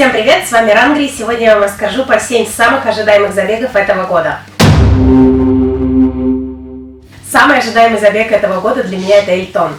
Всем привет, с вами Рангри. Сегодня я вам расскажу про 7 самых ожидаемых забегов этого года. Самый ожидаемый забег этого года для меня это Эльтон.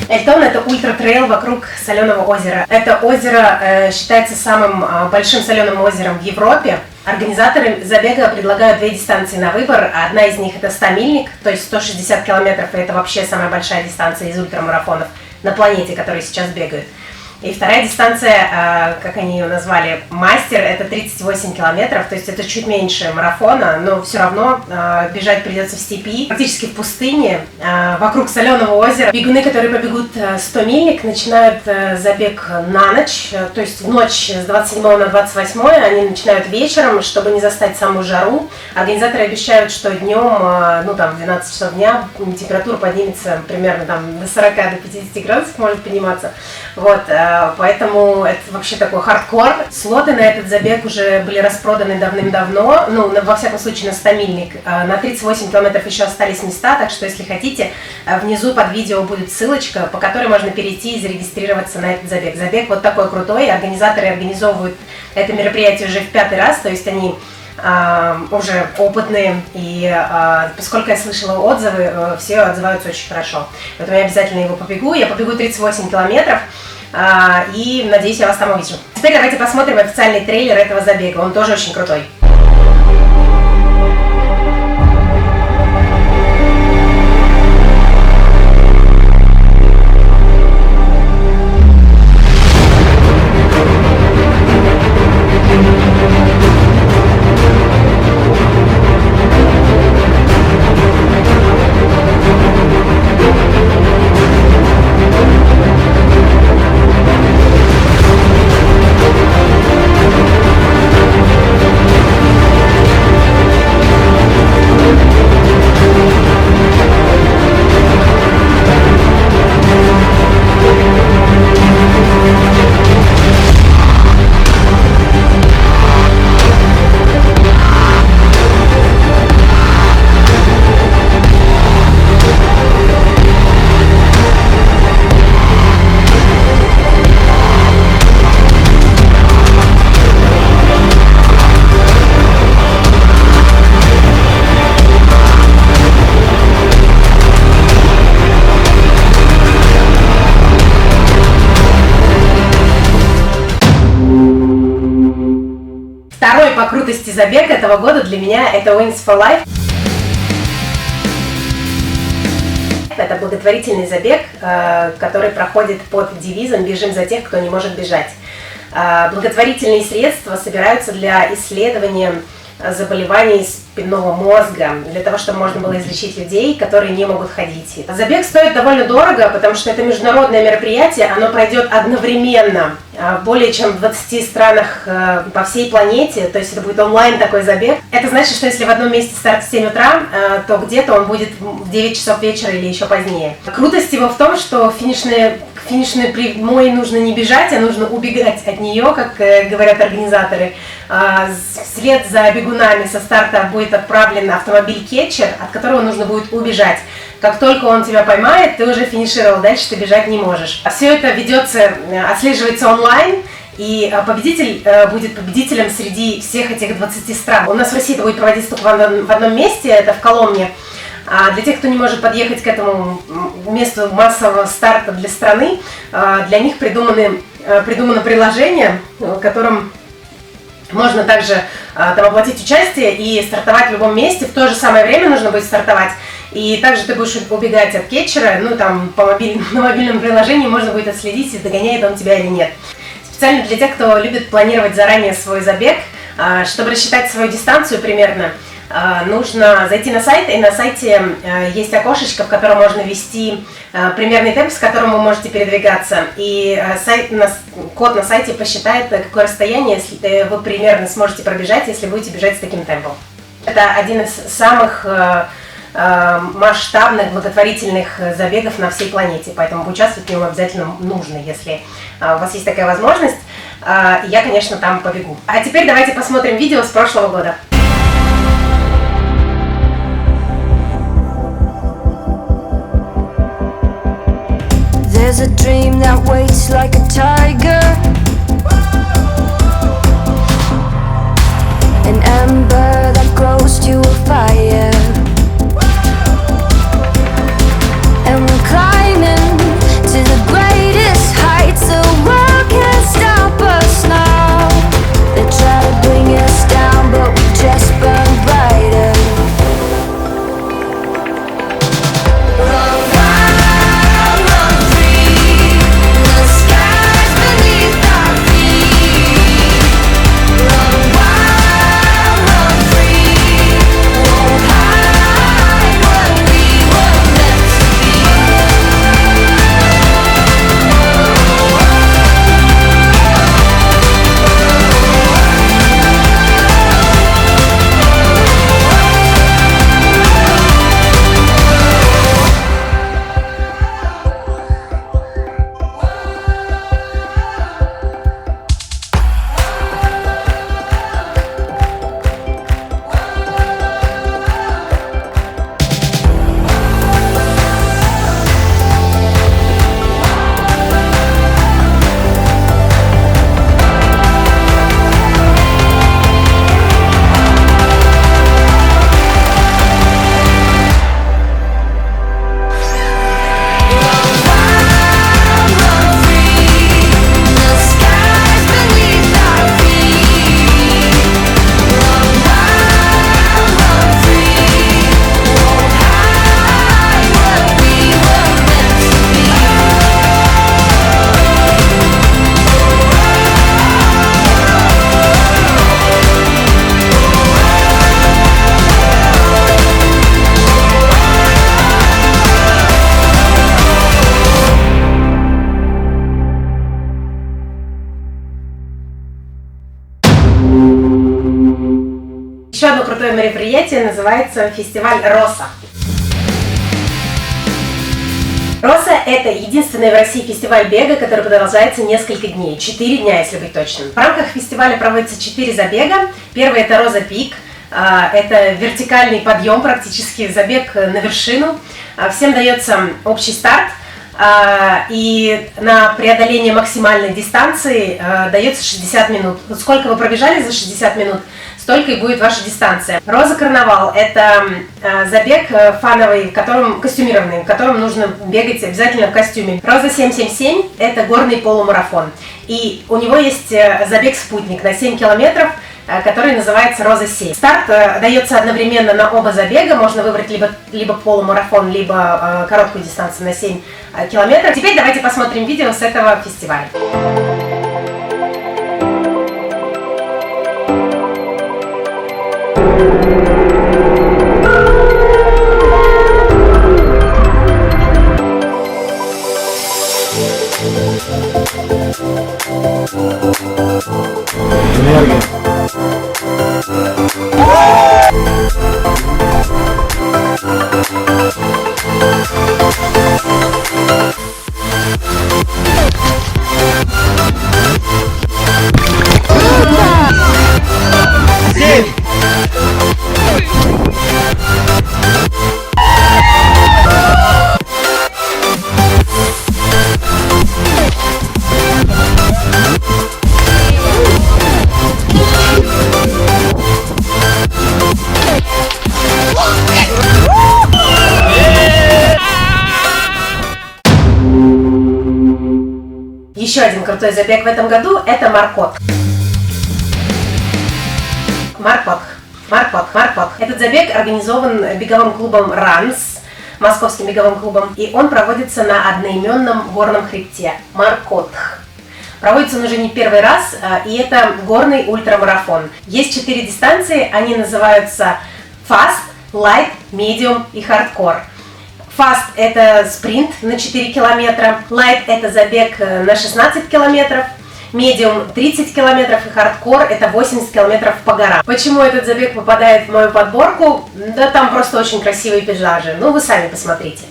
Эльтон — это ультра-трейл вокруг Соленого озера. Это озеро считается самым большим соленым озером в Европе. Организаторы забега предлагают две дистанции на выбор. Одна из них — это 100-мильник, то есть 160 километров, и это вообще самая большая дистанция из ультрамарафонов на планете, которые сейчас бегают. И вторая дистанция, как они ее назвали, мастер, это 38 километров, то есть это чуть меньше марафона, но все равно бежать придется в степи, практически в пустыне, вокруг Соленого озера. Бегуны, которые побегут 100-мильник, начинают забег на ночь, то есть в ночь с 27 на 28 они начинают вечером, чтобы не застать самую жару. Организаторы обещают, что днем, в 12 часов дня температура поднимется примерно до 40 до 50 градусов, может подниматься. Вот, поэтому это вообще такой хардкор. Слоты на этот забег уже были распроданы давным-давно, во всяком случае на 100-мильник. На 38 километров еще остались места, так что если хотите, внизу под видео будет ссылочка, по которой можно перейти и зарегистрироваться на этот забег. Забег вот такой крутой, организаторы организовывают это мероприятие уже в 5-й раз, то есть они уже опытные, и поскольку я слышала отзывы, все отзываются очень хорошо. Поэтому я обязательно его побегу. Я побегу 38 километров. И надеюсь, я вас там увижу. Теперь давайте посмотрим официальный трейлер этого забега. Он тоже очень крутой. Второй по крутости забег этого года для меня это Wings for Life. Это благотворительный забег, который проходит под девизом «Бежим за тех, кто не может бежать». Благотворительные средства собираются для исследования заболеваний спинного мозга, для того, чтобы можно было излечить людей, которые не могут ходить. Забег стоит довольно дорого, потому что это международное мероприятие, оно пройдет одновременно более чем в 20 странах по всей планете, то есть это будет онлайн такой забег. Это значит, что если в одном месте старт в 7 утра, то где-то он будет в 9 часов вечера или еще позднее. Крутость его в том, что к финишной прямой нужно не бежать, а нужно убегать от нее, как говорят организаторы. Вслед за бегунами со старта будет отправлен автомобиль-кетчер, от которого нужно будет убежать. Как только он тебя поймает, ты уже финишировал, дальше ты бежать не можешь. Все это отслеживается онлайн, и победитель будет победителем среди всех этих 20 стран. У нас в России это будет проводиться только в одном месте, это в Коломне. А для тех, кто не может подъехать к этому месту массового старта для страны, для них придумано приложение, в котором можно также оплатить участие и стартовать в любом месте. В то же самое время нужно будет стартовать. И также ты будешь убегать от кетчера, на мобильном приложении можно будет отследить, догоняет он тебя или нет. Специально для тех, кто любит планировать заранее свой забег, чтобы рассчитать свою дистанцию примерно, нужно зайти на сайт, и на сайте есть окошечко, в котором можно ввести примерный темп, с которым вы можете передвигаться. И код на сайте посчитает, какое расстояние вы примерно сможете пробежать, если будете бежать с таким темпом. Это один из самых масштабных благотворительных забегов на всей планете, поэтому поучаствовать в нем обязательно нужно, если у вас есть такая возможность. Я, конечно, там побегу. А теперь давайте посмотрим видео с прошлого года. There's a dream that waits like a tiger, an ember that grows to a fire, and we're climbing to the greatest heights. The world can't stop us now. They try to bring us down, but we just burn brighter. Run wild, run free. The skies beneath our feet. Run wild, run free. Won't hide what we were meant to be. Еще одно крутое мероприятие называется фестиваль Роса. Роса – это единственный в России фестиваль бега, который продолжается несколько дней, 4 дня, если быть точным. В рамках фестиваля проводится 4 забега. Первый – это Роза Пик, это вертикальный подъем, практически забег на вершину. Всем дается общий старт, и на преодоление максимальной дистанции дается 60 минут. Вот сколько вы пробежали за 60 минут, столько и будет ваша дистанция. Роза Карнавал – это забег фановый, костюмированный, в котором нужно бегать обязательно в костюме. Роза 777 – это горный полумарафон. И у него есть забег-спутник на 7 километров, который называется Роза 7. Старт дается одновременно на оба забега, можно выбрать либо полумарафон, либо короткую дистанцию на 7 километров. Теперь давайте посмотрим видео с этого фестиваля. Энергия. Еще один крутой забег в этом году – это Маркот. Маркот. Этот забег организован беговым клубом РАНС, московским беговым клубом, и он проводится на одноименном горном хребте – Маркот. Проводится он уже не первый раз, и это горный ультрамарафон. Есть 4 дистанции, они называются Fast, Light, Medium и Hardcore. Fast – это спринт на 4 километра, Light – это забег на 16 километров, Medium – 30 километров и Hardcore – это 80 километров по горам. Почему этот забег попадает в мою подборку? Да там просто очень красивые пейзажи, ну вы сами посмотрите.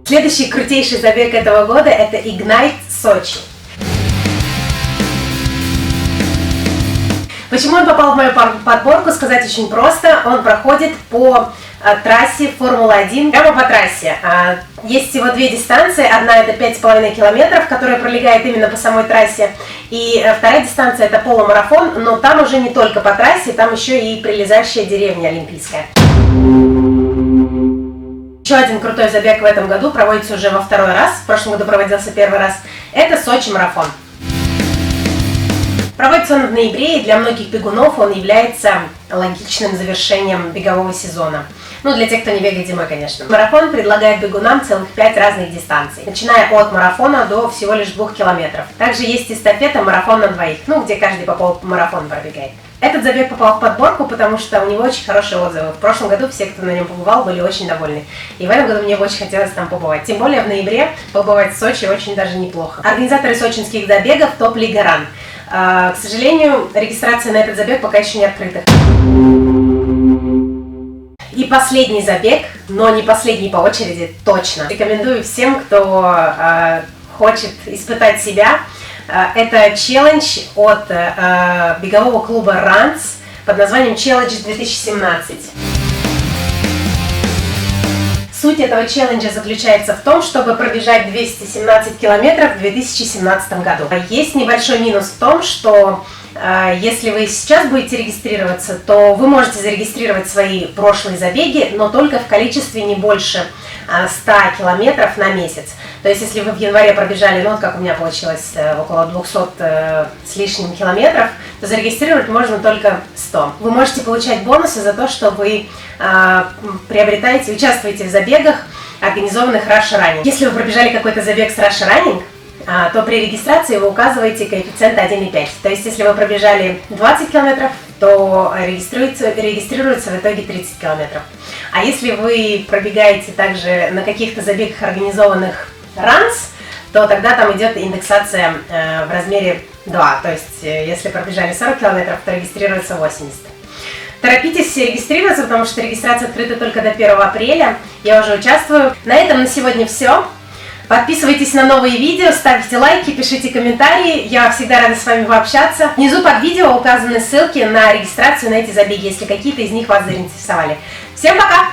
Следующий крутейший забег этого года – это Ignite Сочи. Почему он попал в мою подборку, сказать очень просто. Он проходит по трассе Формулы-1, прямо по трассе. Есть всего две дистанции. Одна это 5,5 километров, которая пролегает именно по самой трассе. И вторая дистанция это полумарафон, но там уже не только по трассе, там еще и прилегающая деревня Олимпийская. Еще один крутой забег в этом году проводится уже во второй раз. В прошлом году проводился первый раз. Это Сочи марафон. Проводится он в ноябре, и для многих бегунов он является логичным завершением бегового сезона. Ну, для тех, кто не бегает зимой, конечно. Марафон предлагает бегунам целых 5 разных дистанций, начиная от марафона до всего лишь 2 километров. Также есть эстафета марафон на двоих, ну, где каждый по полумарафону пробегает. Этот забег попал в подборку, потому что у него очень хорошие отзывы. В прошлом году все, кто на нем побывал, были очень довольны. И в этом году мне очень хотелось там побывать. Тем более в ноябре побывать в Сочи очень даже неплохо. Организаторы сочинских забегов Топ-Лига Ран. К сожалению, регистрация на этот забег пока еще не открыта. И последний забег, но не последний по очереди, точно. Рекомендую всем, кто хочет испытать себя. Это челлендж от бегового клуба Runs под названием Challenge 2017. Суть этого челленджа заключается в том, чтобы пробежать 217 километров в 2017 году. Есть небольшой минус в том, что если вы сейчас будете регистрироваться, то вы можете зарегистрировать свои прошлые забеги, но только в количестве не больше 100 километров на месяц. То есть, если вы в январе пробежали, ну вот как у меня получилось, около 200 с лишним километров, то зарегистрировать можно только 100. Вы можете получать бонусы за то, что вы приобретаете, участвуете в забегах, организованных Rush Running. Если вы пробежали какой-то забег с Rush Running, то при регистрации вы указываете коэффициент 1,5. То есть, если вы пробежали 20 километров, то регистрируется в итоге 30 километров. А если вы пробегаете также на каких-то забегах, организованных Runs, то тогда там идет индексация в размере 2. То есть, если пробежали 40 километров, то регистрируется 80. Торопитесь регистрироваться, потому что регистрация открыта только до 1 апреля. Я уже участвую. На этом на сегодня все. Подписывайтесь на новые видео, ставьте лайки, пишите комментарии. Я всегда рада с вами пообщаться. Внизу под видео указаны ссылки на регистрацию на эти забеги, если какие-то из них вас заинтересовали. Всем пока!